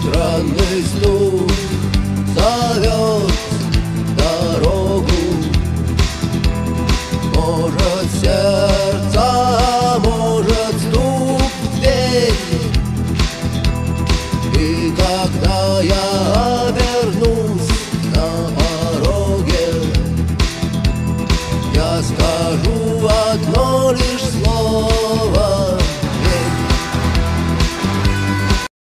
Странный стук зовет дорогу. Может, сердце, может, стук в дверь. И когда я обернусь на пороге, я скажу одно лишь